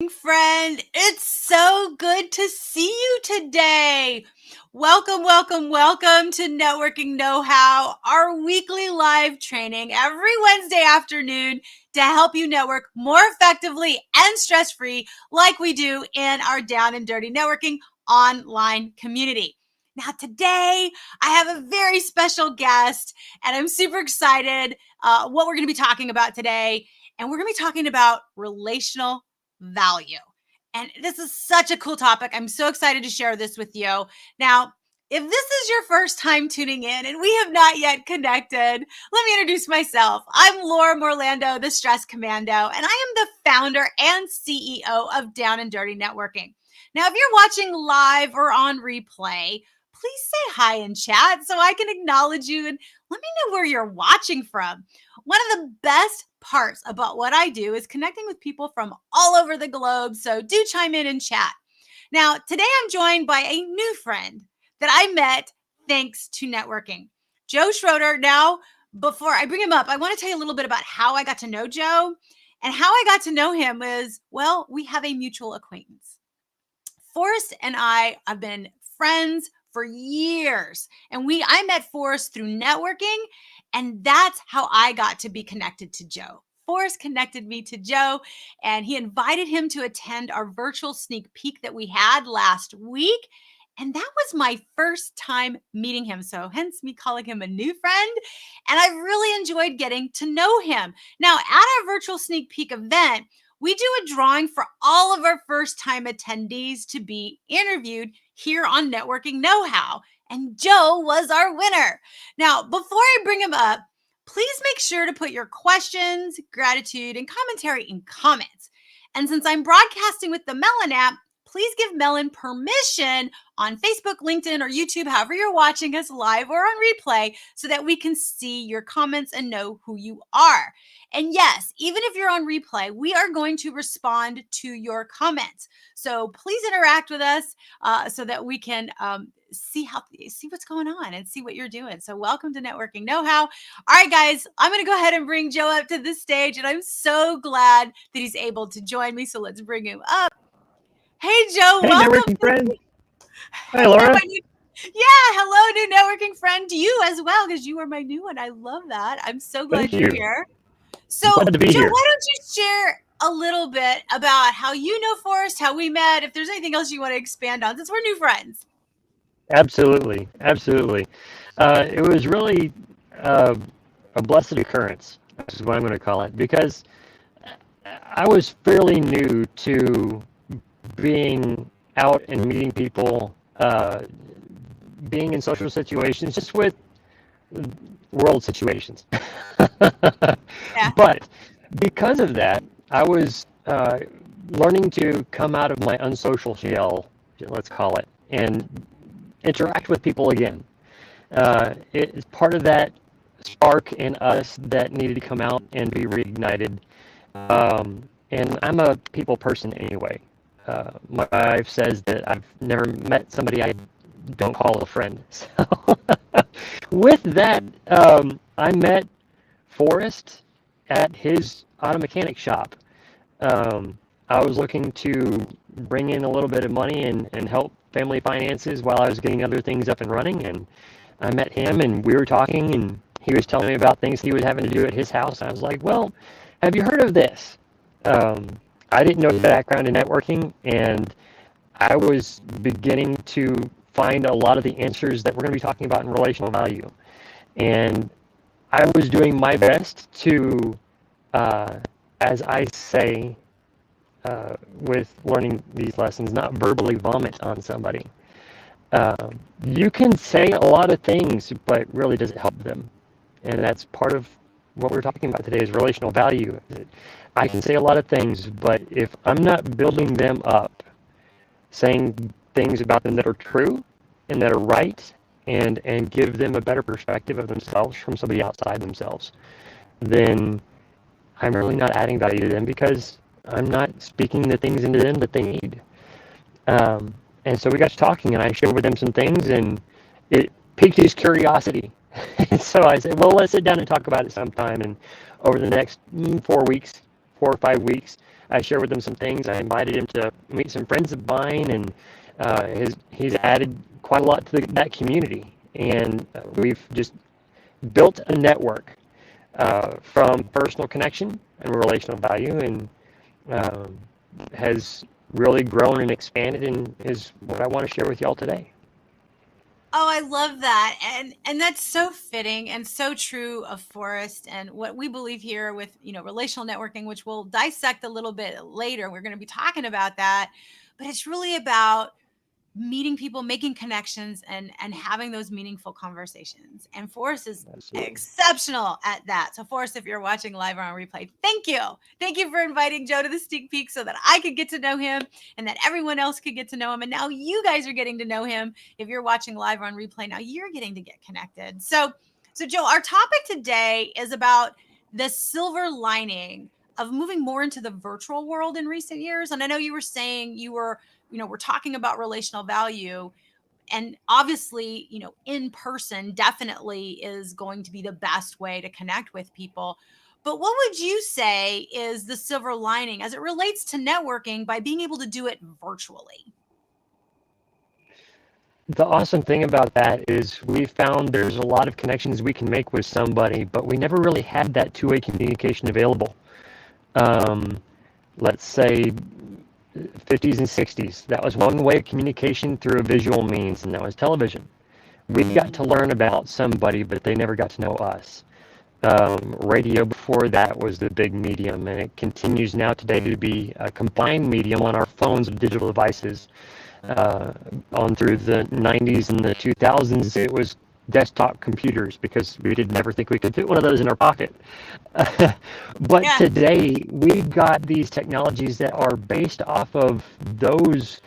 Friend, it's so good to see you today. Welcome to Networking Know-How, our weekly live training every Wednesday afternoon to help you network more effectively and stress-free like we do in our Down and Dirty Networking online community. Now, today, I have a very special guest, and I'm super excited what we're going to be talking about today. And we're going to be talking about relational value. And this is such a cool topic. I'm so excited to share this with you. Now, if this is your first time tuning in and we have not yet connected, let me introduce myself. I'm Laura Morlando, the Stress Commando, and I am the founder and CEO of Down and Dirty Networking. Now, if you're watching live or on replay, please say hi in chat so I can acknowledge you and let me know where you're watching from. One of the best parts about what I do is connecting with people from all over the globe, so do chime in chat. Now, today I'm joined by a new friend that I met thanks to networking, Joe Schroeder. Now, before I bring him up, I want to tell you a little bit about how I got to know Joe. And how I got to know him is, well, we have a mutual acquaintance. Forrest and I have been friends for years, and I met Forrest through networking, and that's how I got to be connected to Joe. Forrest connected me to Joe, and he invited him to attend our virtual sneak peek that we had last week. And that was my first time meeting him. So hence me calling him a new friend. And I really enjoyed getting to know him. Now, at our virtual sneak peek event, we do a drawing for all of our first-time attendees to be interviewed here on Networking Know-How, and Joe was our winner. Now, before I bring him up, please make sure to put your questions, gratitude, and commentary in comments. And since I'm broadcasting with the Melon app, please give Melon permission on Facebook, LinkedIn, or YouTube, however you're watching us live or on replay, so that we can see your comments and know who you are. And yes, even if you're on replay, we are going to respond to your comments. So please interact with us so that we can see what's going on and see what you're doing. So welcome to Networking Know-How. All right, guys, I'm going to go ahead and bring Joe up to the stage, and I'm so glad that he's able to join me. So let's bring him up. Hey, Joe, hey, welcome. Networking friend. Hi, Laura. Hello, new networking friend to you as well, because you are my new one. I love that. I'm so glad you're here. So, glad to be Joe, here. why don't you share a little bit about how you know Forrest, how we met, if there's anything else you want to expand on, since we're new friends. Absolutely. It was really a blessed occurrence, is what I'm going to call it, because I was fairly new to being out and meeting people, being in social situations, just with world situations. Yeah. But because of that, I was learning to come out of my unsocial shell, let's call it, and interact with people again. It's part of that spark in us that needed to come out and be reignited. And I'm a people person anyway. My wife says that I've never met somebody I don't call a friend. So with that, I met Forrest at his auto mechanic shop. I was looking to bring in a little bit of money and help family finances while I was getting other things up and running. And I met him, and we were talking, and he was telling me about things he was having to do at his house. I was like, well, have you heard of this? I didn't know his background in networking, and I was beginning to find a lot of the answers that we're going to be talking about in relational value. And I was doing my best to, as I say, with learning these lessons, not verbally vomit on somebody. You can say a lot of things, but really does it help them? And that's part of what we're talking about today is relational value. I can say a lot of things, but if I'm not building them up, saying things about them that are true and that are right, and give them a better perspective of themselves from somebody outside themselves, then I'm really not adding value to them, because I'm not speaking the things into them that they need. And so we got to talking, and I shared with him some things, and it piqued his curiosity. And so I said, well, let's sit down and talk about it sometime. And over the next 4 or 5 weeks, I shared with him some things. I invited him to meet some friends of mine, and he's added quite a lot to that community. And we've just built a network from personal connection and relational value, and um, has really grown and expanded, and is what I want to share with y'all today. Oh, I love that. And that's so fitting and so true of Forrest and what we believe here with, relational networking, which we'll dissect a little bit later. We're going to be talking about that. But it's really about meeting people, making connections, and having those meaningful conversations. And Forrest is Absolutely. exceptional at that. So Forrest, if you're watching live or on replay, thank you. Thank you for inviting Joe to the sneak peek so that I could get to know him and that everyone else could get to know him. And now you guys are getting to know him. If you're watching live or on replay, now you're getting to get connected. So Joe, our topic today is about the silver lining of moving more into the virtual world in recent years. And I know you were saying we're talking about relational value, and obviously, in person definitely is going to be the best way to connect with people. But what would you say is the silver lining as it relates to networking by being able to do it virtually? The awesome thing about that is we found there's a lot of connections we can make with somebody, but we never really had that two-way communication available. Um, let's say 50s and 60s, that was one way of communication through a visual means, and that was television. We got to learn about somebody, but they never got to know us. Radio before that was the big medium, and it continues now today to be a combined medium on our phones and digital devices. Uh, on through the 90s and the 2000s, it was desktop computers because we did never think we could fit one of those in our pocket. But Yeah. today, we've got these technologies that are based off of those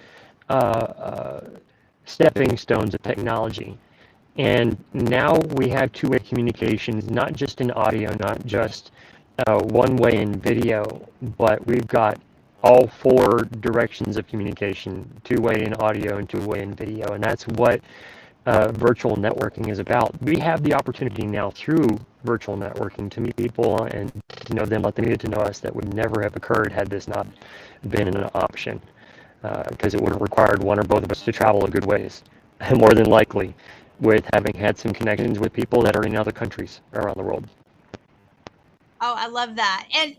uh, uh, stepping stones of technology. And now we have two-way communications, not just in audio, not just one way in video, but we've got all four directions of communication, two-way in audio and two-way in video. And that's what virtual networking is about. We have the opportunity now through virtual networking to meet people and to know them, let them get to know us, that would never have occurred had this not been an option, because it would have required one or both of us to travel a good ways, more than likely, with having had some connections with people that are in other countries around the world. Oh, I love that. And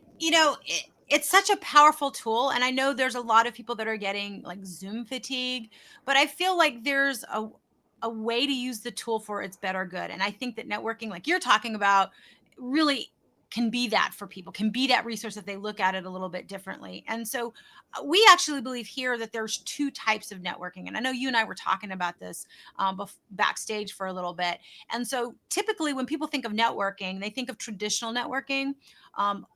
it's such a powerful tool, and I know there's a lot of people that are getting like Zoom fatigue, but I feel like there's a way to use the tool for its better good. And I think that networking, like you're talking about, really can be that for people, can be that resource if they look at it a little bit differently. And so we actually believe here that there's two types of networking. And I know you and I were talking about this backstage for a little bit. And so typically when people think of networking, they think of traditional networking,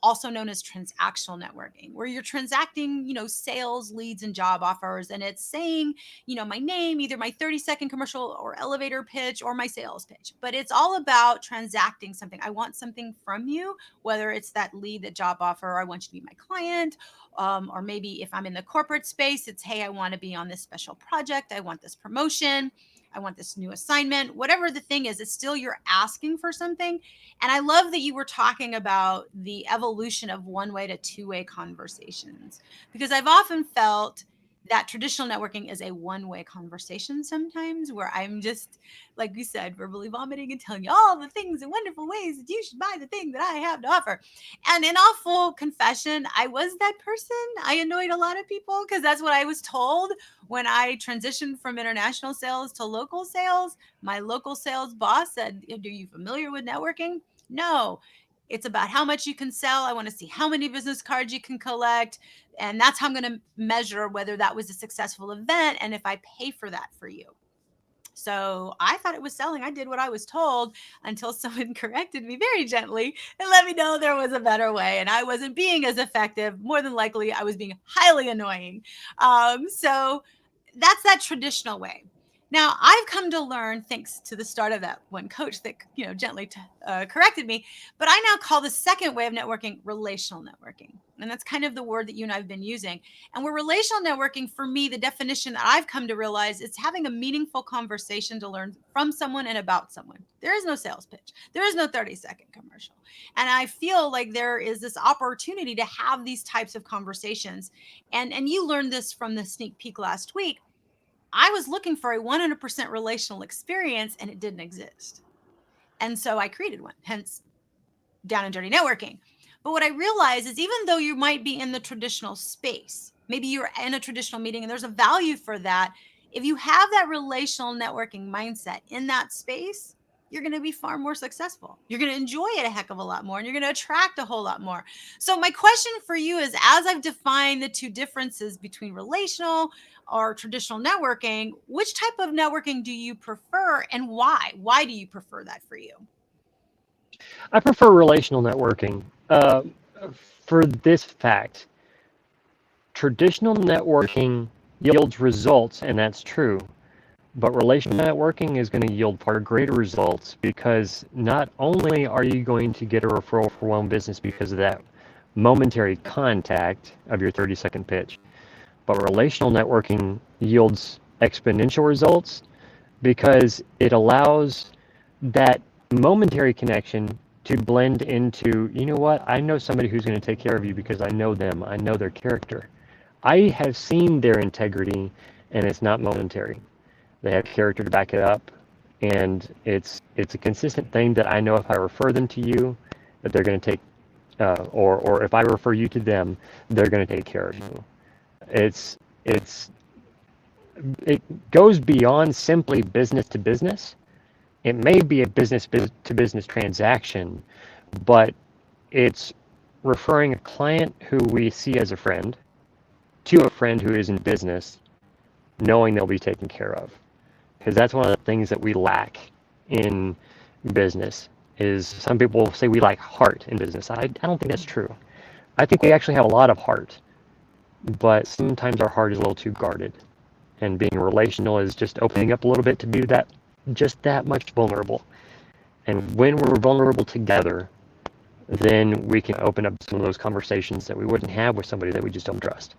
also known as transactional networking, where you're transacting, sales, leads, and job offers. And it's saying, my name, either my 30-second commercial or elevator pitch or my sales pitch. But it's all about transacting something. I want something from you, whether it's that lead, that job offer, or I want you to be my client. Or maybe if I'm in the corporate space, it's, hey, I want to be on this special project. I want this promotion. I want this new assignment. Whatever the thing is, it's still you're asking for something. And I love that you were talking about the evolution of one way to two way conversations, because I've often felt that traditional networking is a one way conversation sometimes, where I'm just, like you said, verbally vomiting and telling you all the things and wonderful ways that you should buy the thing that I have to offer. And in all full confession, I was that person. I annoyed a lot of people because that's what I was told when I transitioned from international sales to local sales. My local sales boss said, are you familiar with networking? No. It's about how much you can sell. I want to see how many business cards you can collect. And that's how I'm going to measure whether that was a successful event and if I pay for that for you. So I thought it was selling. I did what I was told until someone corrected me very gently and let me know there was a better way. And I wasn't being as effective. More than likely, I was being highly annoying. So that's that traditional way. Now, I've come to learn, thanks to the start of that one coach that gently corrected me, but I now call the second way of networking relational networking, and that's kind of the word that you and I've been using. And where relational networking, for me, the definition that I've come to realize is having a meaningful conversation to learn from someone and about someone. There is no sales pitch. There is no 30-second commercial. And I feel like there is this opportunity to have these types of conversations. And you learned this from the sneak peek last week. I was looking for a 100% relational experience and it didn't exist. And so I created one, hence Down and Dirty Networking. But what I realized is, even though you might be in the traditional space, maybe you're in a traditional meeting and there's a value for that, if you have that relational networking mindset in that space, you're going to be far more successful. You're going to enjoy it a heck of a lot more and you're going to attract a whole lot more. So, my question for you is, as I've defined the two differences between relational or traditional networking, which type of networking do you prefer and why? Why do you prefer that for you? I prefer relational networking for this fact. Traditional networking yields results, and that's true. But relational networking is going to yield far greater results because not only are you going to get a referral for one business because of that momentary contact of your 30-second pitch, but relational networking yields exponential results because it allows that momentary connection to blend into, you know what, I know somebody who's going to take care of you because I know them, I know their character. I have seen their integrity, and it's not momentary. They have character to back it up, and it's a consistent thing that I know if I refer them to you, that they're going to take, or if I refer you to them, they're going to take care of you. It's it goes beyond simply business to business. It may be a business to business transaction, but it's referring a client who we see as a friend to a friend who is in business, knowing they'll be taken care of. Because that's one of the things that we lack in business. Is some people say we lack heart in business. I don't think that's true. I think we actually have a lot of heart, but sometimes our heart is a little too guarded. And being relational is just opening up a little bit to be that just that much vulnerable. And when we're vulnerable together, then we can open up some of those conversations that we wouldn't have with somebody that we just don't trust.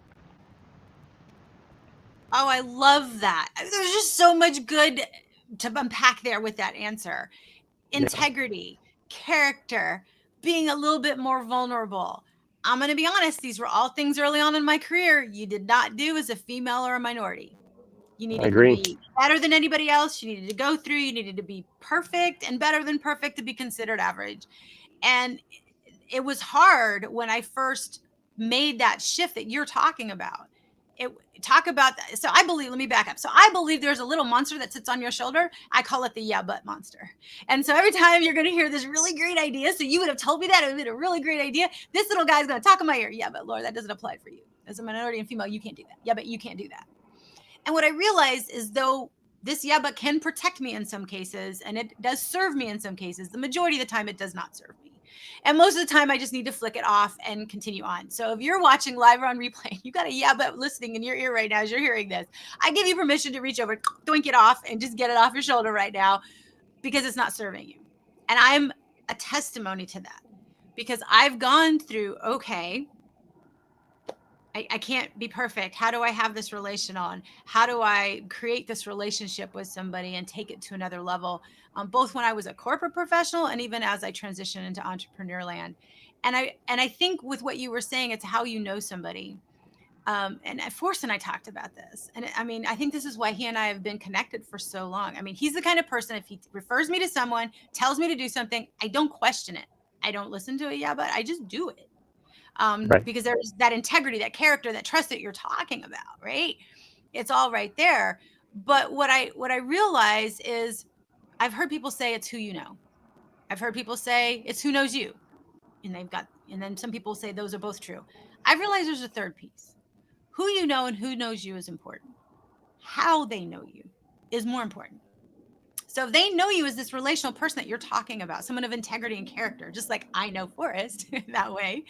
Oh, I love that. There's just so much good to unpack there with that answer. Yeah, Integrity, character, being a little bit more vulnerable. I'm going to be honest, these were all things early on in my career you did not do as a female or a minority. You I needed to agree. be better than anybody else. You needed to go through, you needed to be perfect and better than perfect to be considered average. And it was hard when I first made that shift that you're talking about. It talk about that. So I believe, let me back up. So I believe there's a little monster that sits on your shoulder. I call it the yeah but monster. And so every time you're going to hear this really great idea, so you would have told me that it would have been a really great idea. This little guy's going to talk in my ear. Yeah, but Laura, that doesn't apply for you. As a minority and female, you can't do that. Yeah, but you can't do that. And what I realized is, though this yeah but can protect me in some cases and it does serve me in some cases, the majority of the time it does not serve me. And most of the time I just need to flick it off and continue on. So if you're watching live or on replay, you got a yeah but listening in your ear right now as you're hearing this, I give you permission to reach over, doink it off, and just get it off your shoulder right now, because it's not serving you. And I'm a testimony to that, because I've gone through, okay, I can't be perfect. How do I have this relation on? How do I create this relationship with somebody and take it to another level? Both when I was a corporate professional and even as I transitioned into entrepreneur land. And I think with what you were saying, it's how you know somebody. And Forrest and I talked about this. And I mean, I think this is why he and I have been connected for so long. I mean, he's the kind of person, if he refers me to someone, tells me to do something, I don't question it. I don't listen to it. Yeah, but I just do it, Right. because there's that integrity, that character, that trust that you're talking about, right? It's all right there. But what I realize is, I've heard people say it's who you know. I've heard people say it's who knows you, and then some people say those are both true. I've realized there's a third piece. Who you know and who knows you is important. How they know you is more important. So if they know you as this relational person that you're talking about, someone of integrity and character, just like I know Forrest that way,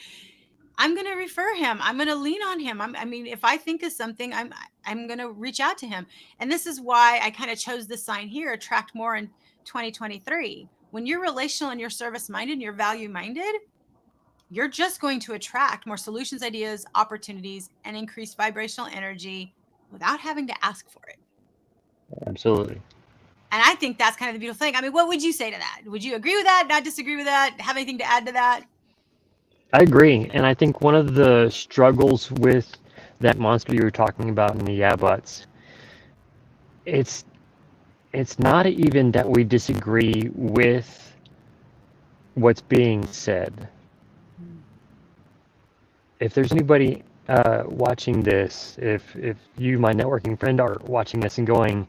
I'm going to refer him. I'm going to lean on him. I mean, if I think of something, I'm going to reach out to him. And this is why I kind of chose this sign here, attract more in 2023. When you're relational and you're service minded and you're value minded, you're just going to attract more solutions, ideas, opportunities, and increased vibrational energy without having to ask for it. Absolutely. And I think that's kind of the beautiful thing. I mean, what would you say to that? Would you agree with that? Not disagree with that? Have anything to add to that? I agree. And I think one of the struggles with that monster you were talking about in the yeah buts, it's it's not even that we disagree with what's being said. If there's anybody watching this, if you, my networking friend, are watching this and going,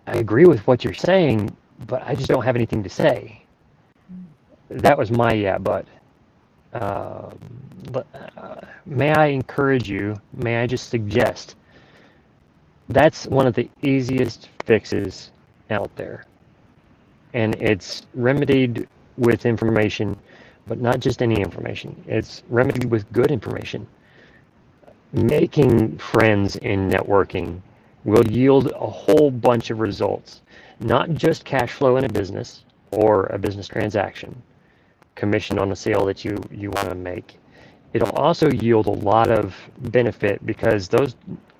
I agree with what you're saying, but I just don't have anything to say. That was my yeah, but uh, may I encourage you, may I just suggest, that's one of the easiest fixes out there. And it's remedied with information, but not just any information. It's remedied with good information. Making friends in networking will yield a whole bunch of results, not just cash flow in a business or a business transaction, commission on the sale that you want to make. It'll also yield a lot of benefit because those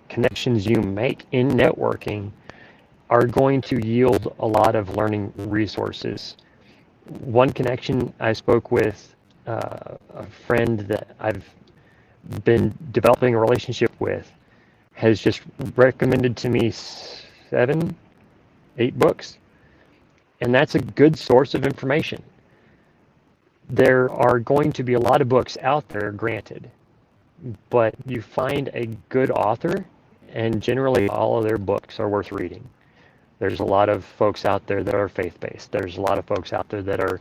connections you make in networking are going to yield a lot of learning resources. One connection, I spoke with a friend that I've been developing a relationship with, has just recommended to me 7, 8 books, and that's a good source of information. There are going to be a lot of books out there, granted, but you find a good author, and generally all of their books are worth reading. There's a lot of folks out there that are faith-based. There's a lot of folks out there that are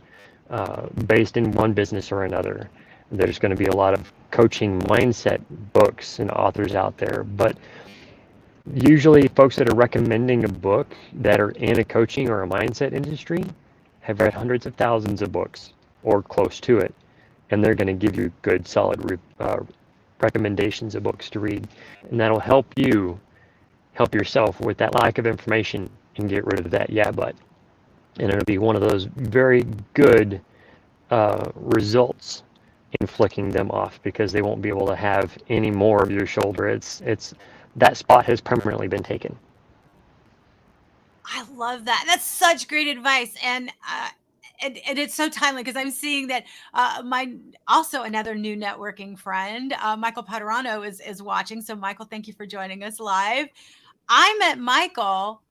based in one business or another. There's going to be a lot of coaching mindset books and authors out there. But usually folks that are recommending a book that are in a coaching or a mindset industry have read hundreds of thousands of books or close to it. And they're going to give you good, solid recommendations of books to read. And that'll help you help yourself with that lack of information and get rid of that yeah but. And it'll be one of those very good results in flicking them off because they won't be able to have any more of your shoulder. It's that spot has permanently been taken. I love that. That's such great advice. And it's so timely because I'm seeing that my also another new networking friend, Michael Paterano, is watching. So, Michael, thank you for joining us live. I met Michael.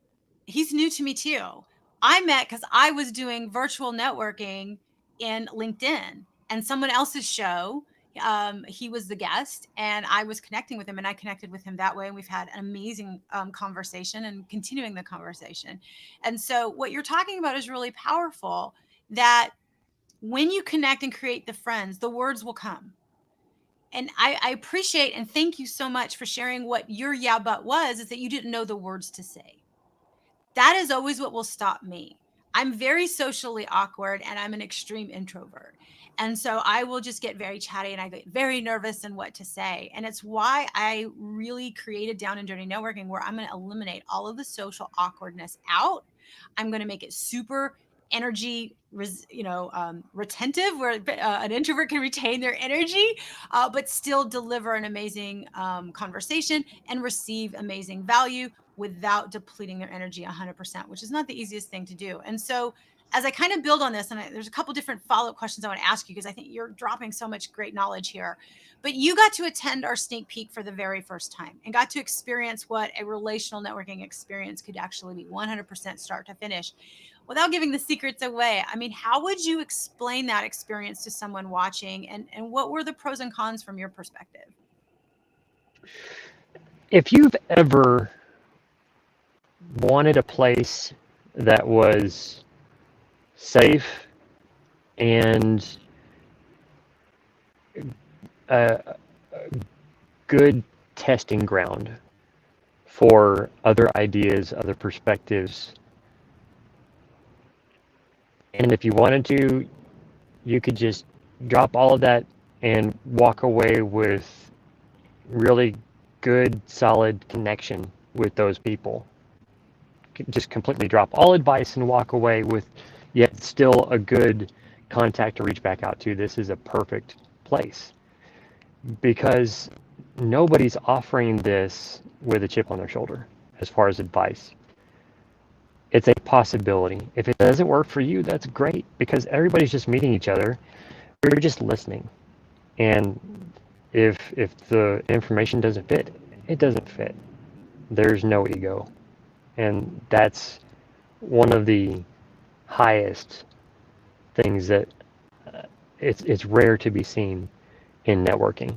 He's new to me too. I met because I was doing virtual networking in LinkedIn and someone else's show. He was the guest, and I was connecting with him, and I connected with him that way. And we've had an amazing conversation and continuing the conversation. And so, what you're talking about is really powerful. That when you connect and create the friends, the words will come. And I appreciate and thank you so much for sharing what your yeah but was, is that you didn't know the words to say. That is always what will stop me. I'm very socially awkward and I'm an extreme introvert. And so I will just get very chatty and I get very nervous in what to say. And it's why I really created Down and Dirty Networking, where I'm going to eliminate all of the social awkwardness out. I'm going to make it super energy retentive, where an introvert can retain their energy but still deliver an amazing conversation and receive amazing value without depleting their energy 100%, which is not the easiest thing to do. And so, as I kind of build on this, and there's a couple different follow-up questions I want to ask you, because I think you're dropping so much great knowledge here. But you got to attend our sneak peek for the very first time and got to experience what a relational networking experience could actually be, 100% start to finish. Without giving the secrets away, I mean, how would you explain that experience to someone watching, and what were the pros and cons from your perspective? If you've ever wanted a place that was safe and a good testing ground for other ideas, other perspectives, and if you wanted to, you could just drop all of that and walk away with really good, solid connection with those people. Just completely drop all advice and walk away with yet still a good contact to reach back out to. This is a perfect place because nobody's offering this with a chip on their shoulder as far as advice. It's a possibility. If it doesn't work for you, that's great because everybody's just meeting each other. We're just listening. And if the information doesn't fit, it doesn't fit. There's no ego. And that's one of the highest things that it's rare to be seen in networking.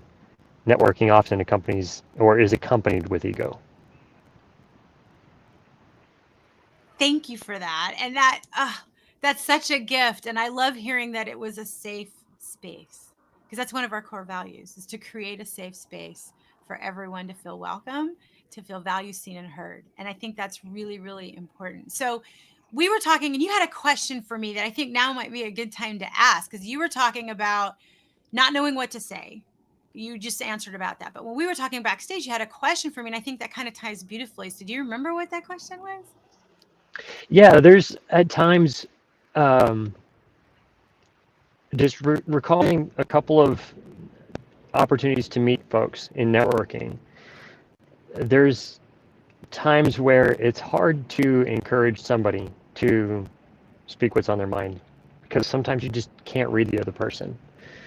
Networking often accompanies or is accompanied with ego. Thank you for that. And that's such a gift. And I love hearing that it was a safe space because that's one of our core values is to create a safe space for everyone to feel welcome, to feel valued, seen, and heard. And I think that's really, really important. So we were talking, and you had a question for me that I think now might be a good time to ask because you were talking about not knowing what to say. You just answered about that. But when we were talking backstage, you had a question for me, and I think that kind of ties beautifully. So do you remember what that question was? Yeah, there's at times um, just recalling a couple of opportunities to meet folks in networking. There's times where it's hard to encourage somebody to speak what's on their mind because sometimes you just can't read the other person.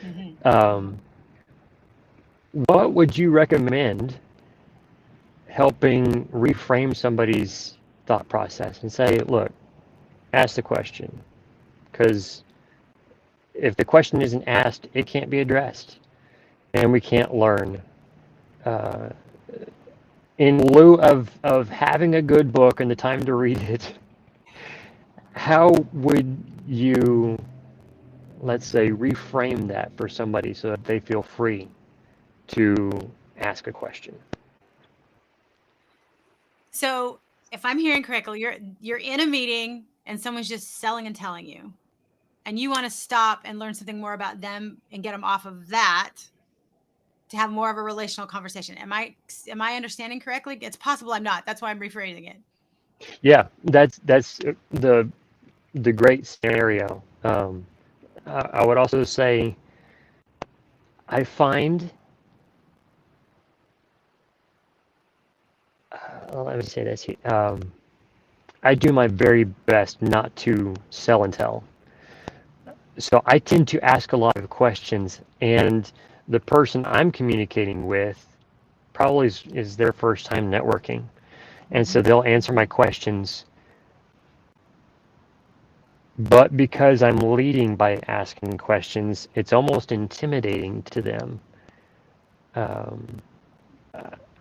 Mm-hmm. Um, what would you recommend helping reframe somebody's thought process and say, look, ask the question? Because if the question isn't asked, it can't be addressed, and we can't learn. Uh, in lieu of having a good book and the time to read it, how would you, let's say, reframe that for somebody so that they feel free to ask a question? So if I'm hearing correctly, you're in a meeting and someone's just selling and telling you, and you want to stop and learn something more about them and get them off of that to have more of a relational conversation. Am I understanding correctly? It's possible I'm not. That's why I'm rephrasing it. Yeah, that's the great scenario. I would also say I find, let me say this. I do my very best not to sell and tell. So I tend to ask a lot of questions, and the person I'm communicating with probably is their first time networking. And so Mm-hmm. they'll answer my questions, but because I'm leading by asking questions, it's almost intimidating to them. Um,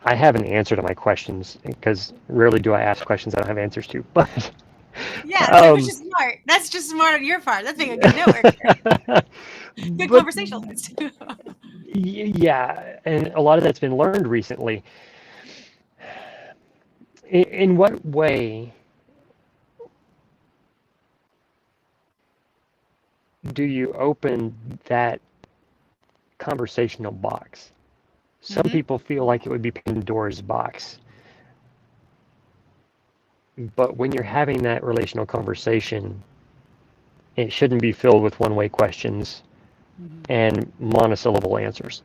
I have an answer to my questions because rarely do I ask questions I don't have answers to. But Yeah, which um, is smart. That's just smart on your part. That's being a good networker, good but conversationalist. yeah, and a lot of that's been learned recently. In what way do you open that conversational box? Some Mm-hmm. people feel like it would be Pandora's box, but when you're having that relational conversation, it shouldn't be filled with one-way questions Mm-hmm. and monosyllable answers.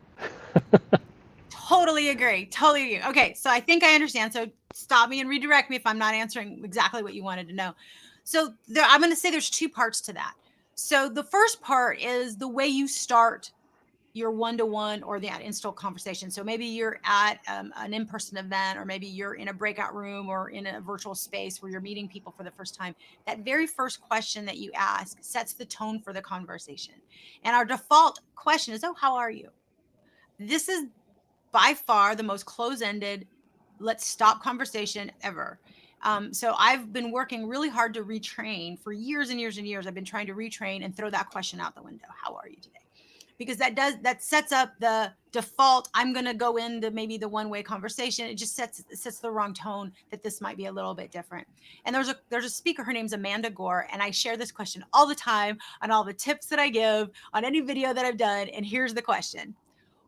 Totally agree. Totally agree. Okay, so I think I understand. So stop me and redirect me if I'm not answering exactly what you wanted to know. So I'm going to say there's two parts to that. So the first part is the way you start your one-to-one or that install conversation. So maybe you're at an in-person event, or maybe you're in a breakout room or in a virtual space where you're meeting people for the first time. That very first question that you ask sets the tone for the conversation. And our default question is, "Oh, how are you?" This is by far the most close-ended, let's stop conversation ever. So I've been working really hard to retrain for years and years and years. I've been trying to retrain and throw that question out the window. How are you today? because that sets up the default. I'm going to go into maybe the one way conversation. It just sets the wrong tone that this might be a little bit different. And there's a speaker, her name's Amanda Gore, and I share this question all the time on all the tips that I give on any video that I've done. And here's the question: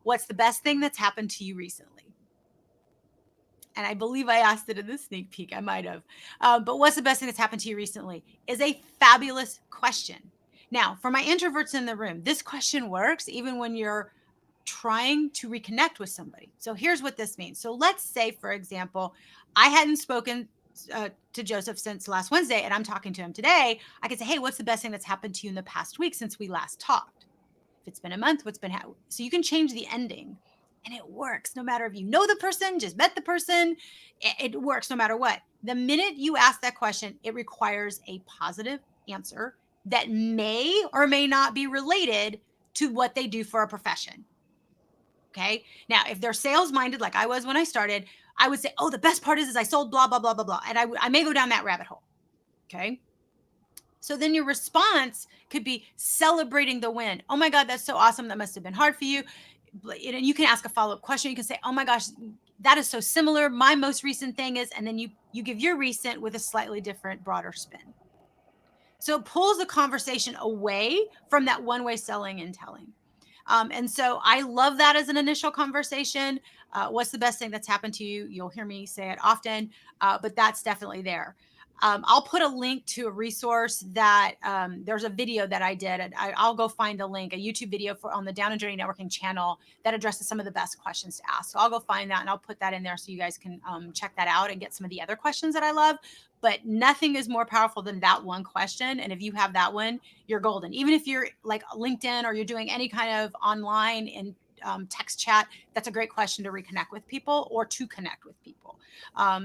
what's the best thing that's happened to you recently? And I believe I asked it in the sneak peek. I might have. But what's the best thing that's happened to you recently is a fabulous question. Now, for my introverts in the room, this question works even when you're trying to reconnect with somebody. So here's what this means. So let's say, for example, I hadn't spoken to Joseph since last Wednesday, and I'm talking to him today. I could say, hey, what's the best thing that's happened to you in the past week since we last talked? If it's been a month, so you can change the ending. And it works no matter if you know the person, just met the person. It works no matter what. The minute you ask that question, it requires a positive answer that may or may not be related to what they do for a profession. Okay. Now, if they're sales minded, like I was when I started, I would say, oh, the best part is I sold blah, blah, blah, blah, blah. And I may go down that rabbit hole. Okay. So then your response could be celebrating the win. Oh my God, that's so awesome. That must have been hard for you. And you can ask a follow-up question. You can say, oh my gosh, that is so similar. My most recent thing is, and then you give your recent with a slightly different, broader spin. So it pulls the conversation away from that one-way selling and telling. And so I love that as an initial conversation. What's the best thing that's happened to you? You'll hear me say it often, but that's definitely there. I'll put a link to a resource that there's a video that I did. And I'll go find a link, a YouTube video on the Down and Dirty Networking channel that addresses some of the best questions to ask. So I'll go find that and I'll put that in there so you guys can check that out and get some of the other questions that I love. But nothing is more powerful than that one question. And if you have that one, you're golden. Even if you're like LinkedIn or you're doing any kind of online and text chat, that's a great question to reconnect with people or to connect with people.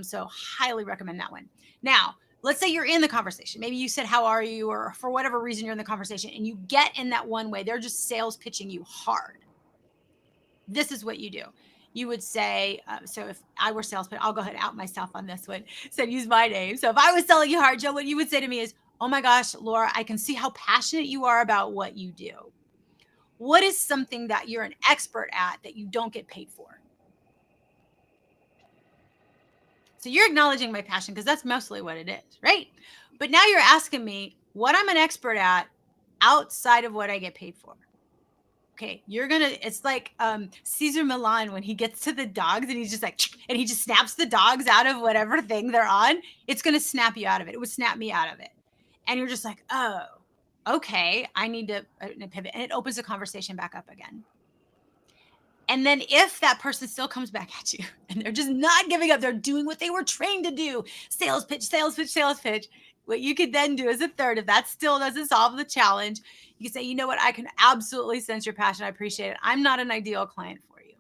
So highly recommend that one. Now, let's say you're in the conversation. Maybe you said, how are you? Or for whatever reason, you're in the conversation and you get in that one way. They're just sales pitching you hard. This is what you do. You would say, so if I were sales pitch, I'll go ahead and out myself on this one. So use my name. So if I was selling you hard, Joe, what you would say to me is, oh my gosh, Laura, I can see how passionate you are about what you do. What is something that you're an expert at that you don't get paid for? So you're acknowledging my passion because that's mostly what it is, right? But now you're asking me what I'm an expert at outside of what I get paid for. Okay, it's like Caesar Milan when he gets to the dogs and he's just like, and he just snaps the dogs out of whatever thing they're on. It's going to snap you out of it. It would snap me out of it. And you're just like, oh, okay, I need to pivot. And it opens the conversation back up again. And then if that person still comes back at you and they're just not giving up, they're doing what they were trained to do, sales pitch, sales pitch, sales pitch. What you could then do as a third, if that still doesn't solve the challenge, you can say, you know what, I can absolutely sense your passion. I appreciate it. I'm not an ideal client for you,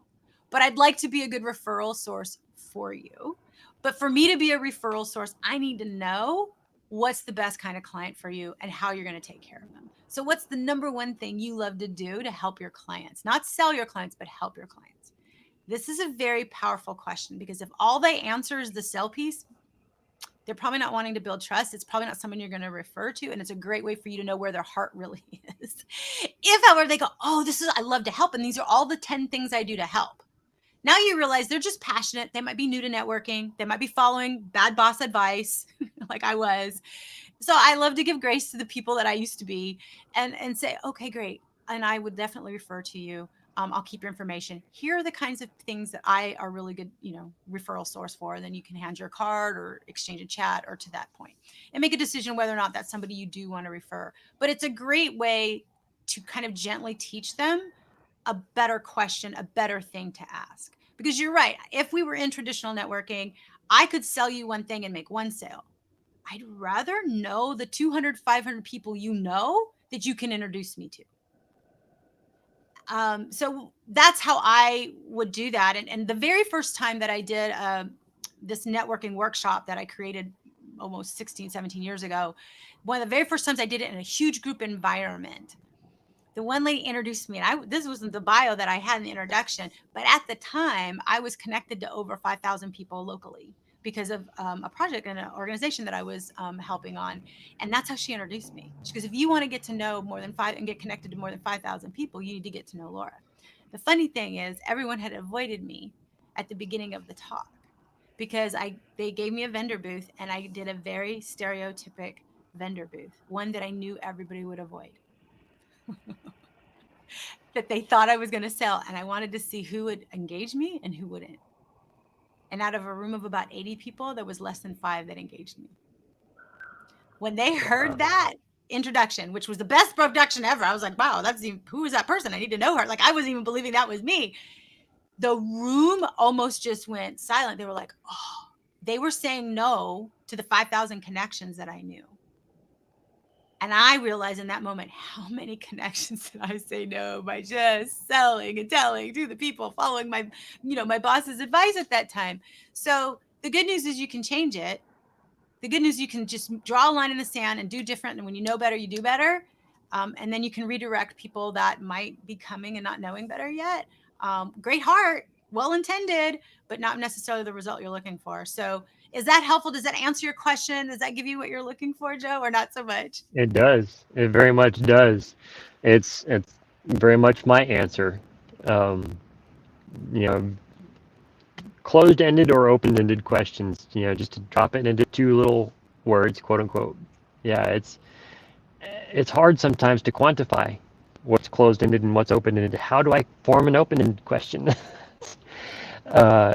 but I'd like to be a good referral source for you. But for me to be a referral source, I need to know what's the best kind of client for you and how you're going to take care of them. So what's the number one thing you love to do to help your clients? Not sell your clients, but help your clients. This is a very powerful question because if all they answer is the sell piece, they're probably not wanting to build trust. It's probably not someone you're going to refer to. And it's a great way for you to know where their heart really is. If, however, they go, oh, I love to help. And these are all the 10 things I do to help. Now you realize they're just passionate. They might be new to networking. They might be following bad boss advice like I was. So I love to give grace to the people that I used to be and say, okay, great. And I would definitely refer to you. I'll keep your information. Here are the kinds of things that I are really good, referral source for. And then you can hand your card or exchange a chat or to that point and make a decision whether or not that's somebody you do want to refer. But it's a great way to kind of gently teach them a better question, a better thing to ask. Because you're right. If we were in traditional networking, I could sell you one thing and make one sale. I'd rather know the 200, 500 people you know that you can introduce me to. So that's how I would do that. And the very first time that I did this networking workshop that I created almost 16, 17 years ago, one of the very first times I did it in a huge group environment, the one lady introduced me, and this wasn't the bio that I had in the introduction, but at the time I was connected to over 5,000 people locally because of a project and an organization that I was helping on. And that's how she introduced me. She goes, if you want to get to know more than five and get connected to more than 5,000 people, you need to get to know Laura. The funny thing is, everyone had avoided me at the beginning of the talk because they gave me a vendor booth and I did a very stereotypic vendor booth, one that I knew everybody would avoid, that they thought I was going to sell. And I wanted to see who would engage me and who wouldn't. And out of a room of about 80 people, there was less than 5 that engaged me. When they heard that introduction, which was the best production ever, I was like, wow, who is that person? I need to know her. Like, I wasn't even believing that was me. The room almost just went silent. They were like, oh, they were saying no to the 5,000 connections that I knew. And I realized in that moment, how many connections did I say no by just selling and telling to the people, following my boss's advice at that time. So the good news is you can change it. The good news, you can just draw a line in the sand and do different. And when you know better, you do better. And then you can redirect people that might be coming and not knowing better yet. Great heart, well intended, but not necessarily the result you're looking for. So is that helpful? Does that answer your question? Does that give you what you're looking for, Joe, or not so much? It does. It very much does. It's very much my answer. Um, you know, closed-ended or open-ended questions. Just to drop it into two little words, quote unquote. Yeah, it's hard sometimes to quantify what's closed-ended and what's open-ended. How do I form an open-ended question? uh,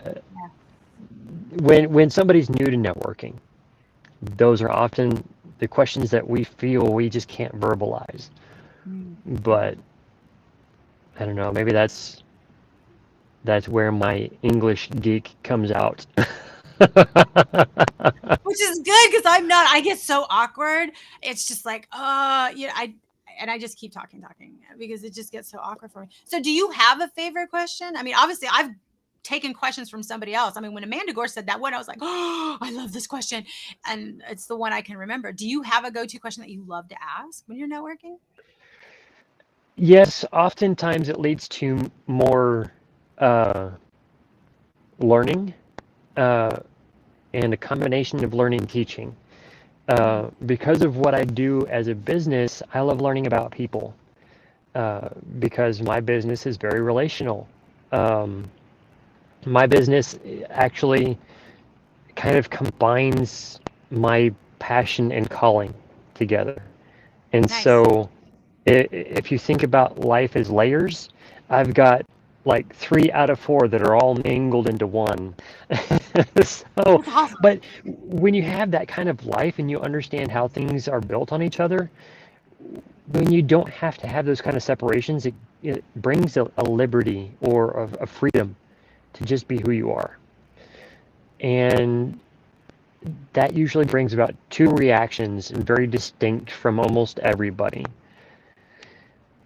when somebody's new to networking, those are often the questions that we feel we just can't verbalize. But I don't know, maybe that's where my English geek comes out. Which is good because I'm not. I get so awkward. It's just like, I just keep talking because it just gets so awkward for me. So, do you have a favorite question? I mean, obviously, I've taken questions from somebody else. I mean, when Amanda Gore said that one, I was like, oh, I love this question, and it's the one I can remember. Do you have a go-to question that you love to ask when you're networking? Yes, oftentimes it leads to more uh, learning uh, and a combination of learning and teaching. Because of what I do as a business, I love learning about people because my business is very relational. Um, my business actually kind of combines my passion and calling together. And Nice. so if you think about life as layers, I've got like 3 out of 4 that are all mingled into one. So, That's awesome. but when you have that kind of life and you understand how things are built on each other, when you don't have to have those kind of separations, it brings a liberty or a freedom to just be who you are. And that usually brings about 2 reactions, and very distinct from almost everybody.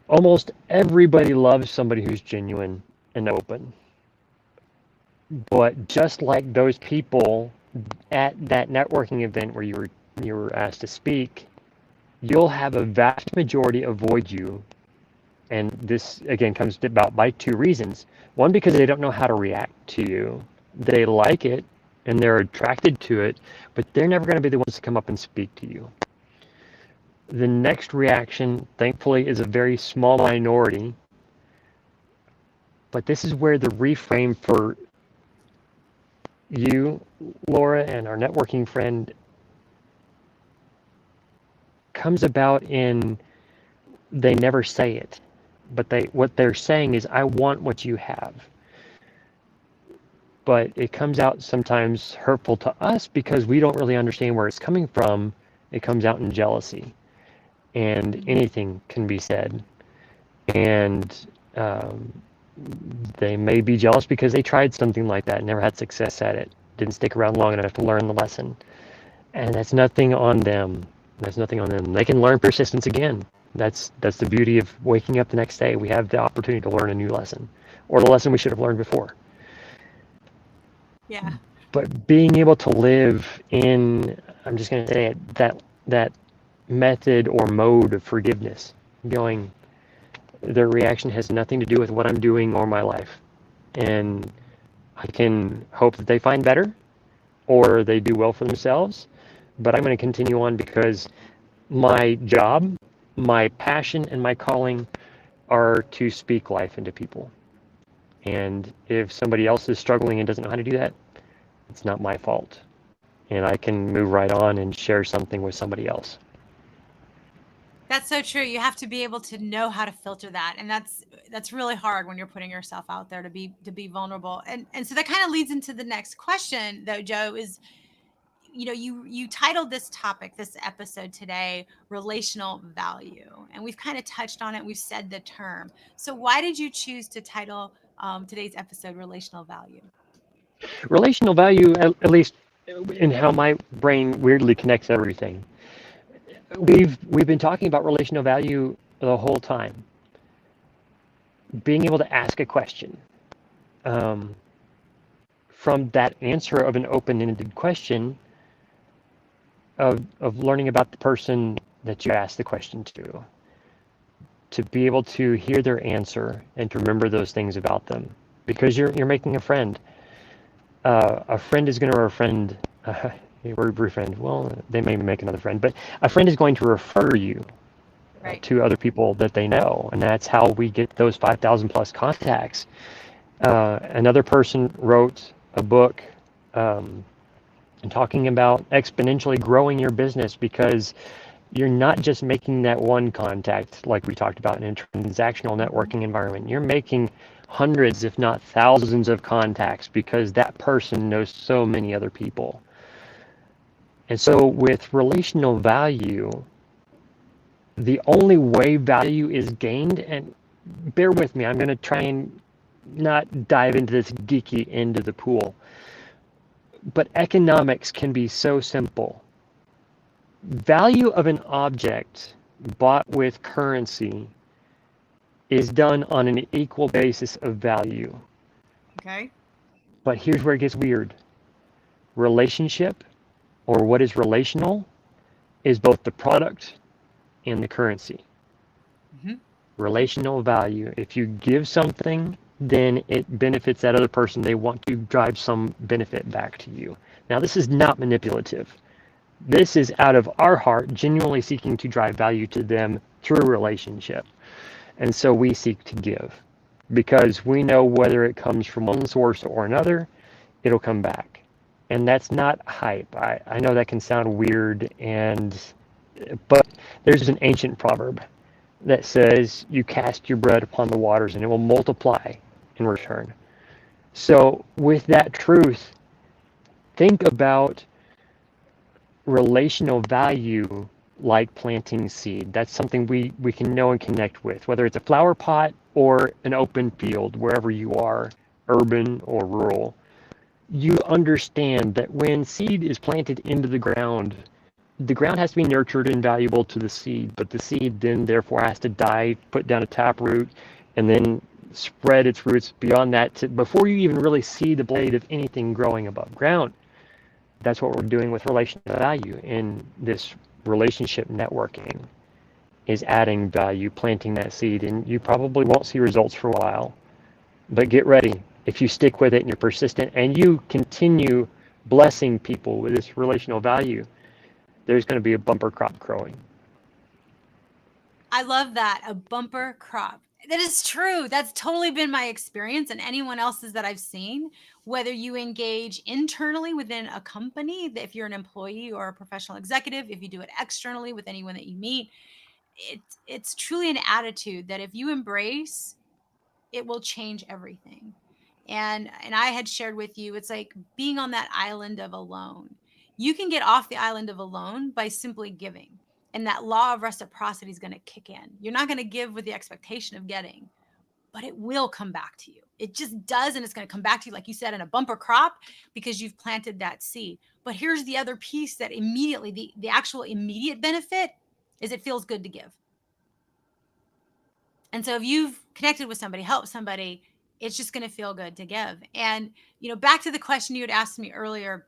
Almost everybody loves somebody who's genuine and open. But just like those people at that networking event where you were asked to speak, you'll have a vast majority avoid you. And this again comes about by 2 reasons. One, because they don't know how to react to you. They like it and they're attracted to it, but they're never going to be the ones to come up and speak to you. The next reaction, thankfully, is a very small minority, but this is where the reframe for you, Laura, and our networking friend comes about in they never say it, but what they're saying is, I want what you have. But it comes out sometimes hurtful to us because we don't really understand where it's coming from. It comes out in jealousy, and anything can be said. And they may be jealous because they tried something like that and never had success at it, didn't stick around long enough to learn the lesson. And that's nothing on them. That's nothing on them. They can learn persistence again. That's the beauty of waking up the next day. We have the opportunity to learn a new lesson, or the lesson we should have learned before. Yeah. But being able to live in, I'm just going to say it, that method or mode of forgiveness, going, their reaction has nothing to do with what I'm doing or my life. And I can hope that they find better, or they do well for themselves, but I'm going to continue on because my job, my passion, and my calling are to speak life into people. And if somebody else is struggling and doesn't know how to do that, it's not my fault. And I can move right on and share something with somebody else. That's so true. You have to be able to know how to filter that. And that's really hard when you're putting yourself out there to be vulnerable. And so that kind of leads into the next question though, Joe, is you titled this topic, this episode today, relational value. And we've kind of touched on it. We've said the term. So why did you choose to title today's episode relational value? Relational value, at least in how my brain weirdly connects everything. We've been talking about relational value the whole time. Being able to ask a question. Um, from that answer of an open-ended question of learning about the person that you asked the question to be able to hear their answer and to remember those things about them because you're making a friend. A friend is going to befriend. Word befriend. Well, they may make another friend, but a friend is going to refer you Right. to other people that they know, and that's how we get those 5,000 plus contacts. Another person wrote a book um, and talking about exponentially growing your business because you're not just making that one contact like we talked about in a transactional Mm-hmm. networking environment. You're making hundreds, if not thousands, of contacts because that person knows so many other people. And so, with relational value, the only way value is gained, and bear with me, I'm going to try and not dive into this geeky end of the pool, but economics can be so simple. Value of an object bought with currency is done on an equal basis of value. Okay. But here's where it gets weird. Relationship, or what is relational, is both the product and the currency. Mm-hmm. Relational value. If you give something, then it benefits that other person. They want to drive some benefit back to you. Now, this is not manipulative. This is out of our heart, genuinely seeking to drive value to them through a relationship. And so we seek to give because we know whether it comes from one source or another, it'll come back. And that's not hype. I know that can sound weird, but there's an ancient proverb that says, you cast your bread upon the waters and it will multiply in return. So, with that truth, think about relational value like planting seed. That's something we can know and connect with, whether it's a flower pot or an open field, wherever you are, urban or rural. You understand that when seed is planted into the ground has to be nurtured and valuable to the seed, but the seed then therefore has to die, put down a tap root, and then spread its roots beyond that before you even really see the blade of anything growing above ground. That's what we're doing with relational value in this relationship networking is adding value, planting that seed, and you probably won't see results for a while. But get ready. If you stick with it and you're persistent and you continue blessing people with this relational value, there's going to be a bumper crop growing. I love that. A bumper crop. That is true. That's totally been my experience and anyone else's that I've seen. Whether you engage internally within a company, if you're an employee or a professional executive, if you do it externally with anyone that you meet, it's truly an attitude that if you embrace, it will change everything. And I had shared with you, it's like being on that island of alone. You can get off the island of alone by simply giving. And that law of reciprocity is going to kick in. You're not going to give with the expectation of getting, but it will come back to you. It just does. And it's going to come back to you, like you said, in a bumper crop because you've planted that seed. But here's the other piece that immediately, the actual immediate benefit is it feels good to give. And so if you've connected with somebody, helped somebody, it's just going to feel good to give. And, back to the question you had asked me earlier,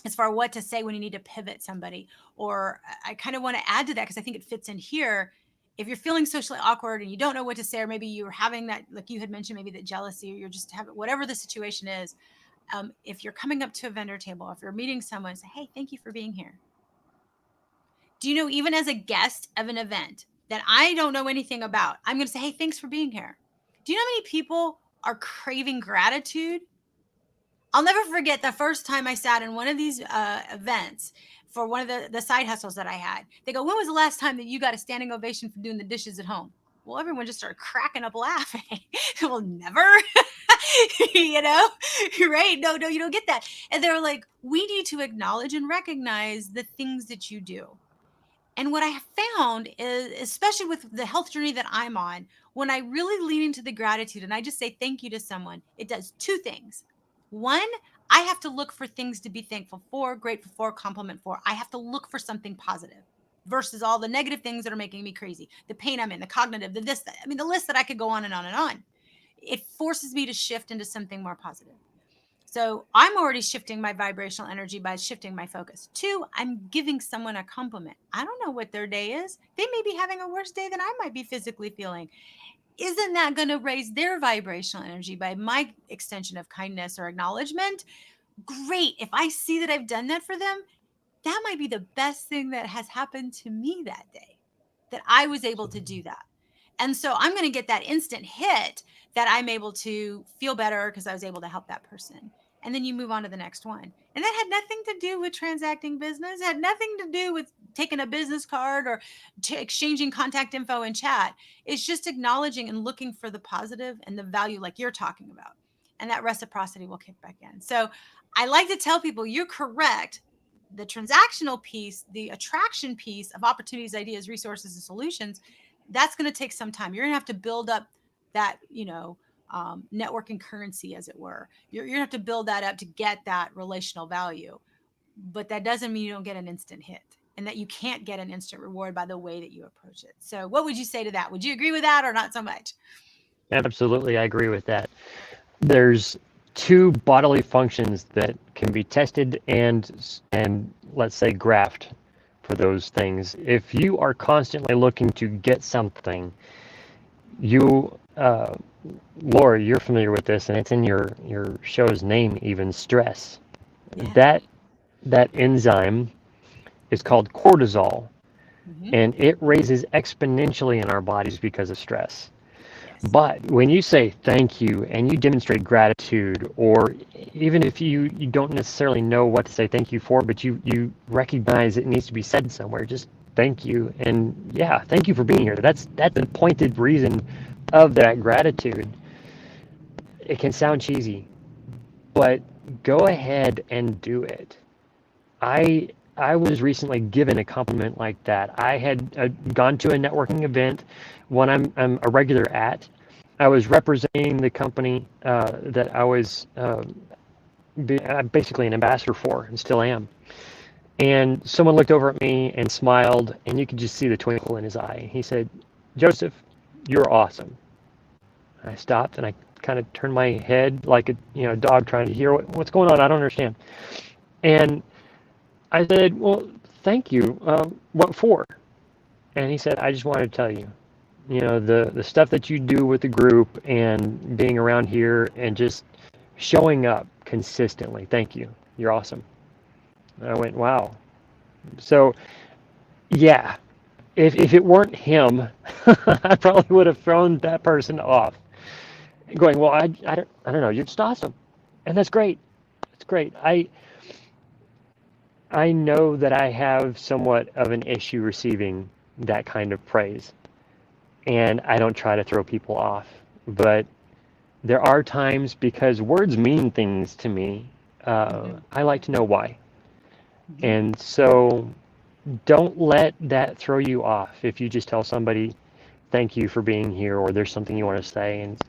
as far what to say when you need to pivot somebody, or I kind of want to add to that because I think it fits in here. If you're feeling socially awkward and you don't know what to say, or maybe you're having that, like you had mentioned, maybe that jealousy, or you're just having whatever the situation is, If you're coming up to a vendor table, if you're meeting someone, say, hey, thank you for being here. Do you know, even as a guest of an event that I don't know anything about, I'm going to say, hey, thanks for being here. Do you know how many people are craving gratitude? I'll never forget the first time I sat in one of these events for one of the side hustles that I had. They go, when was the last time that you got a standing ovation for doing the dishes at home? Well, everyone just started cracking up laughing. Well, never. You know, right? No, no, you don't get that. And they're like, we need to acknowledge and recognize the things that you do. And what I have found is, especially with the health journey that I'm on, when I really lean into the gratitude and I just say thank you to someone, it does two things. One, I have to look for things to be thankful for, grateful for, compliment for. I have to look for something positive versus all the negative things that are making me crazy. The pain I'm in, the cognitive, the this, that. I mean, the list that I could go on and on and on. It forces me to shift into something more positive. So I'm already shifting my vibrational energy by shifting my focus. Two, I'm giving someone a compliment. I don't know what their day is. They may be having a worse day than I might be physically feeling. Isn't that going to raise their vibrational energy by my extension of kindness or acknowledgement? Great. If I see that I've done that for them, that might be the best thing that has happened to me that day, that I was able to do that. And so I'm going to get that instant hit that I'm able to feel better because I was able to help that person. And then you move on to the next one. And that had nothing to do with transacting business, it had nothing to do with taking a business card or exchanging contact info in chat. It's just acknowledging and looking for the positive and the value, like you're talking about. And that reciprocity will kick back in. So I like to tell people you're correct. The transactional piece, the attraction piece of opportunities, ideas, resources, and solutions, that's going to take some time. You're going to have to build up that, networking currency, as it were. You're going to have to build that up to get that relational value. But that doesn't mean you don't get an instant hit and that you can't get an instant reward by the way that you approach it. So, what would you say to that? Would you agree with that or not so much? Absolutely, I agree with that. There's two bodily functions that can be tested and let's say graphed for those things. If you are constantly looking to get something, you Laura, you're familiar with this, and it's in your show's name even, stress. Yeah. That that enzyme is called cortisol, Mm-hmm. and it raises exponentially in our bodies because of stress. Yes. But when you say thank you and you demonstrate gratitude, or even if you don't necessarily know what to say thank you for, but you recognize it needs to be said somewhere, just thank you. And yeah, thank you for being here. That's the pointed reason of that gratitude. It can sound cheesy, but go ahead and do it. I was recently given a compliment like that. I had gone to a networking event, one I'm a regular at. I was representing the company that I was basically an ambassador for, and still am. And someone looked over at me and smiled, and you could just see the twinkle in his eye. He said, "Joseph, you're awesome." I stopped and I kind of turned my head like a dog trying to hear what's going on. I don't understand. And I said, "Well, thank you. What for?" And he said, "I just wanted to tell you, the stuff that you do with the group and being around here and just showing up consistently. Thank you. You're awesome." And I went, "Wow." So yeah, if it weren't him, I probably would have thrown that person off, going, "Well, I don't know. You're just awesome," and that's great. It's great. I know that I have somewhat of an issue receiving that kind of praise, and I don't try to throw people off. But there are times, because words mean things to me, Mm-hmm. I like to know why. Mm-hmm. And so don't let that throw you off if you just tell somebody, thank you for being here, or there's something you want to say. And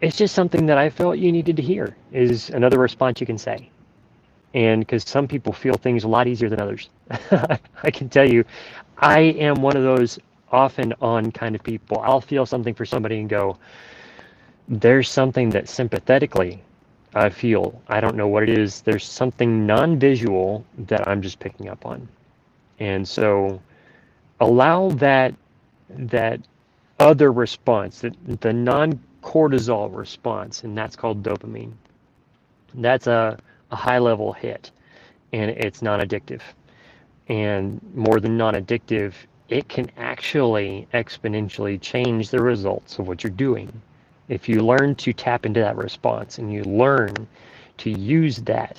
it's just something that I felt you needed to hear, is another response you can say. And because some people feel things a lot easier than others. I can tell you, I am one of those off and on kind of people. I'll feel something for somebody and go, there's something that sympathetically I feel. I don't know what it is. There's something non-visual that I'm just picking up on. And so allow that other response, the non-cortisol response, and that's called dopamine. That's a high level hit, and it's non addictive. And more than non addictive, it can actually exponentially change the results of what you're doing. If you learn to tap into that response and you learn to use that,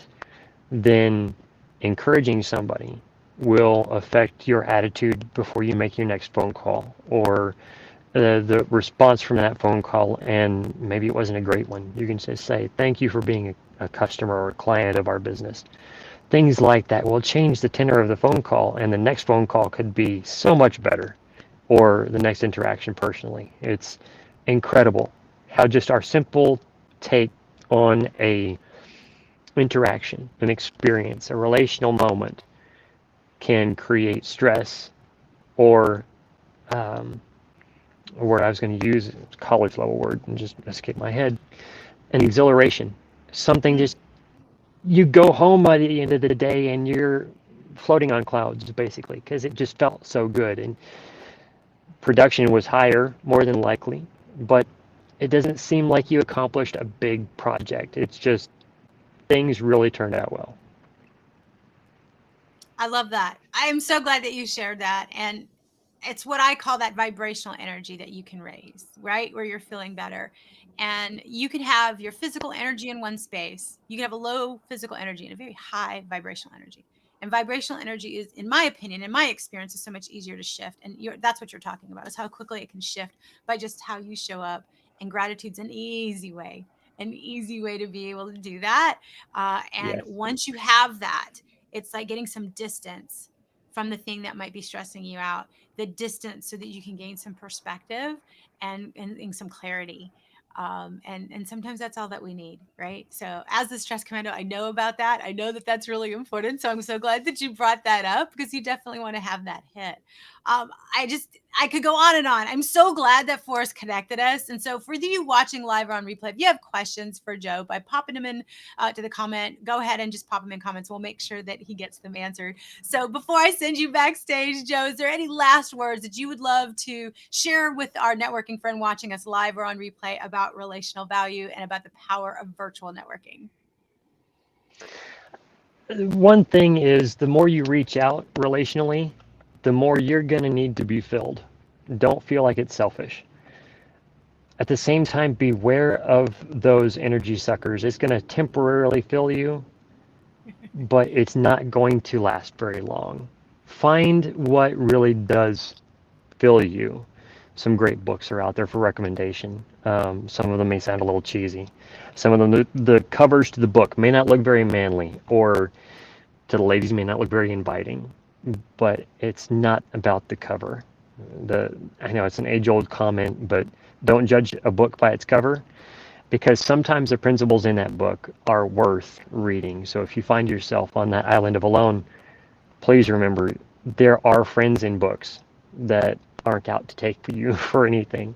then encouraging somebody will affect your attitude before you make your next phone call, or the response from that phone call, and maybe it wasn't a great one. You can just say, thank you for being a customer or a client of our business. Things like that will change the tenor of the phone call, and the next phone call could be so much better, or the next interaction personally. It's incredible how just our simple take on a interaction, an experience, a relational moment can create stress, or a word I was going to use, college level word, and just escaped my head, an exhilaration. Something Mm. just, you go home by the end of the day and you're floating on clouds basically because it just felt so good. And production was higher, more than likely, but it doesn't seem like you accomplished a big project. It's just things really turned out well. I love that. I am so glad that you shared that. And it's what I call that vibrational energy that you can raise, right? Where you're feeling better. And you can have your physical energy in one space. You can have a low physical energy and a very high vibrational energy. And vibrational energy is, in my opinion, in my experience, is so much easier to shift. And that's what you're talking about, is how quickly it can shift by just how you show up. And gratitude's an easy way to be able to do that. And Yes. once you have that, it's like getting some distance from the thing that might be stressing you out, the distance so that you can gain some perspective and some clarity. And sometimes that's all that we need, right? So as the stress commando, I know about that. I know that that's really important. So I'm so glad that you brought that up, because you definitely want to have that hit. Um, I could go on and on. I'm so glad that Forrest connected us. And so for you watching live or on replay, if you have questions for Joe, by popping them in to the comment, go ahead and just pop them in comments. We'll make sure that he gets them answered. So before I send you backstage, Joe, is there any last words that you would love to share with our networking friend watching us live or on replay about relational value and about the power of virtual networking? One thing is, the more you reach out relationally, the more you're going to need to be filled. Don't feel like it's selfish. At the same time, beware of those energy suckers. It's going to temporarily fill you, but it's not going to last very long. Find what really does fill you. Some great books are out there for recommendation. Some of them may sound a little cheesy. Some of them, the covers to the book may not look very manly, or to the ladies may not look very inviting, but it's not about the cover. I know it's an age-old comment, but don't judge a book by its cover, because sometimes the principles in that book are worth reading. So if you find yourself on that island of alone, please remember there are friends in books that aren't out to take you for anything.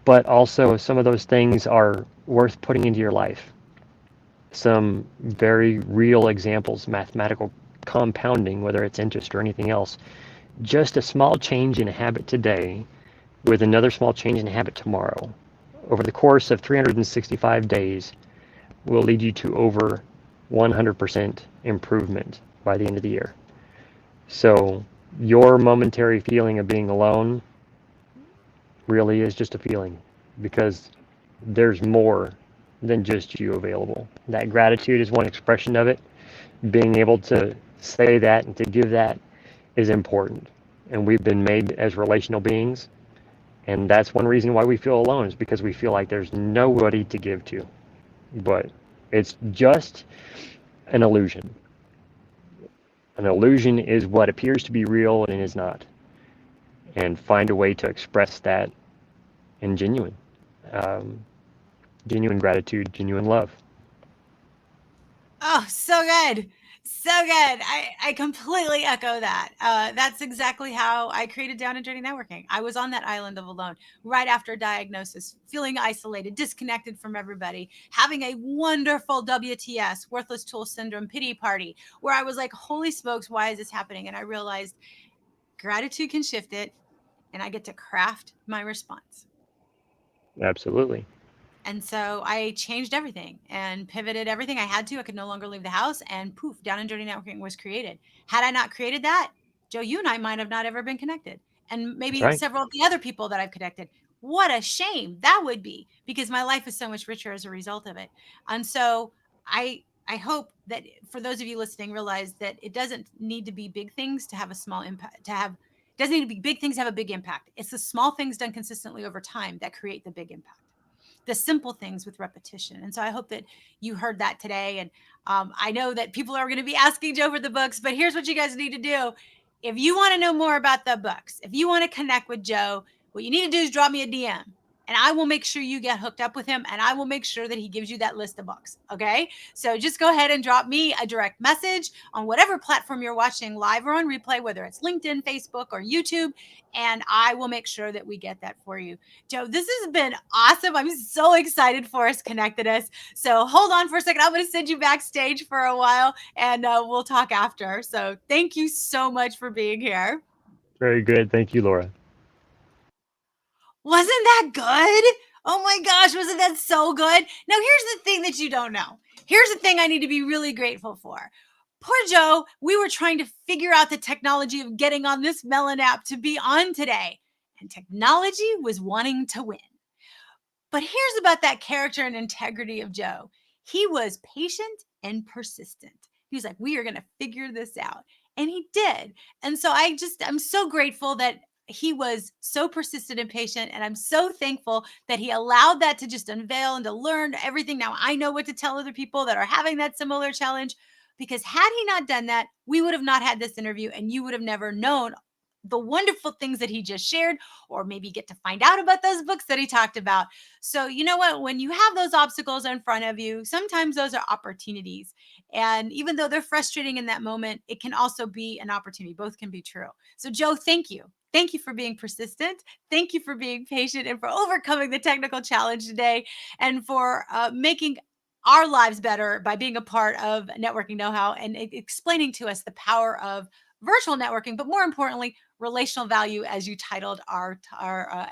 But also, some of those things are worth putting into your life. Some very real examples, mathematical compounding, whether it's interest or anything else. Just a small change in a habit today with another small change in a habit tomorrow, over the course of 365 days, will lead you to over 100% improvement by the end of the year. So your momentary feeling of being alone really is just a feeling, because there's more than just you available. That gratitude is one expression of it. Being able to say that and to give that is important. And we've been made as relational beings. And that's one reason why we feel alone, is because we feel like there's nobody to give to. But it's just an illusion. An illusion is what appears to be real and is not. And find a way to express that in um, genuine gratitude, genuine love. Oh, so good. So good. I completely echo that. That's exactly how I created Down and Dirty Networking. I was on that island of alone right after a diagnosis, feeling isolated, disconnected from everybody, having a wonderful WTS, Worthless Tool Syndrome pity party, where I was like, holy smokes, why is this happening? And I realized gratitude can shift it, and I get to craft my response. Absolutely. And so I changed everything and pivoted everything I had to. I could no longer leave the house, and poof, Down and Dirty Networking was created. Had I not created that, Joe, you and I might have not ever been connected. And That's maybe right. several of the other people that I've connected. What a shame that would be, because my life is so much richer as a result of it. And so I hope that for those of you listening, realize that it doesn't need to be big things to have a small impact, it doesn't need to be big things to have a big impact. It's the small things done consistently over time that create the big impact, the simple things with repetition. And so I hope that you heard that today. And I know that people are going to be asking Joe for the books, but here's what you guys need to do. If you want to know more about the books, if you want to connect with Joe, what you need to do is drop me a DM, and I will make sure you get hooked up with him, and I will make sure that he gives you that list of books. Okay. So just go ahead and drop me a direct message on whatever platform you're watching live or on replay, whether it's LinkedIn, Facebook, or YouTube, and I will make sure that we get that for you. Joe, this has been awesome. I'm so excited Forrest connected us. So hold on for a second. I'm going to send you backstage for a while, and we'll talk after. So thank you so much for being here. Very good. Thank you, Laura. Wasn't that good? Oh my gosh, wasn't that so good? Now, here's the thing that you don't know. Here's the thing I need to be really grateful for. Poor Joe, we were trying to figure out the technology of getting on this Melon app to be on today, and technology was wanting to win. But here's about that character and integrity of Joe. He was patient and persistent. He was like, we are going to figure this out. And he did. And so I'm so grateful that he was so persistent and patient. And I'm so thankful that he allowed that to just unveil and to learn everything. Now I know what to tell other people that are having that similar challenge, because had he not done that, we would have not had this interview, and you would have never known the wonderful things that he just shared, or maybe get to find out about those books that he talked about. So, you know what? When you have those obstacles in front of you, sometimes those are opportunities. And even though they're frustrating in that moment, it can also be an opportunity. Both can be true. So, Joe, thank you. Thank you for being persistent. Thank you for being patient and for overcoming the technical challenge today, and for making our lives better by being a part of Networking Know How and explaining to us the power of virtual networking, but more importantly, relational value, as you titled our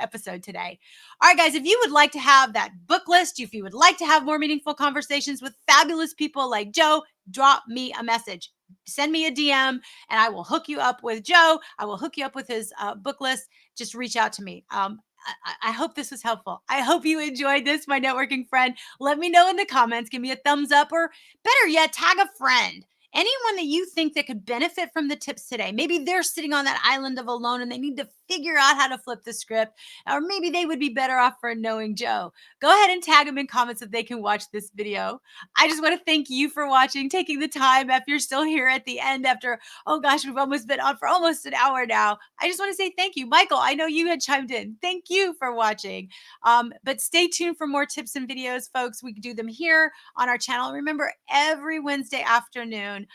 episode today. All right, guys, if you would like to have that book list, if you would like to have more meaningful conversations with fabulous people like Joe, drop me a message. Send me a DM, and I will hook you up with Joe. I will hook you up with his book list. Just reach out to me. I hope this was helpful. I hope you enjoyed this, my networking friend. Let me know in the comments. Give me a thumbs up, or better yet, tag a friend. Anyone that you think that could benefit from the tips today. Maybe they're sitting on that island of alone and they need to figure out how to flip the script, or maybe they would be better off for knowing Joe. Go ahead and tag them in comments so they can watch this video. I just want to thank you for watching, taking the time. If you're still here at the end after, oh gosh, we've almost been on for almost an hour now. I just want to say thank you. Michael, I know you had chimed in. Thank you for watching. But stay tuned for more tips and videos, folks. We do them here on our channel. Remember, every Wednesday afternoon,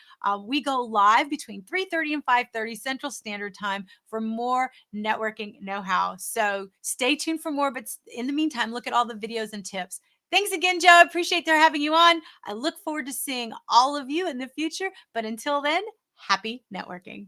we go live between 3:30 and 5:30 Central Standard Time for more networking know-how. So stay tuned for more, but in the meantime, look at all the videos and tips. Thanks again, Joe. I appreciate their having you on. I look forward to seeing all of you in the future. But until then, happy networking.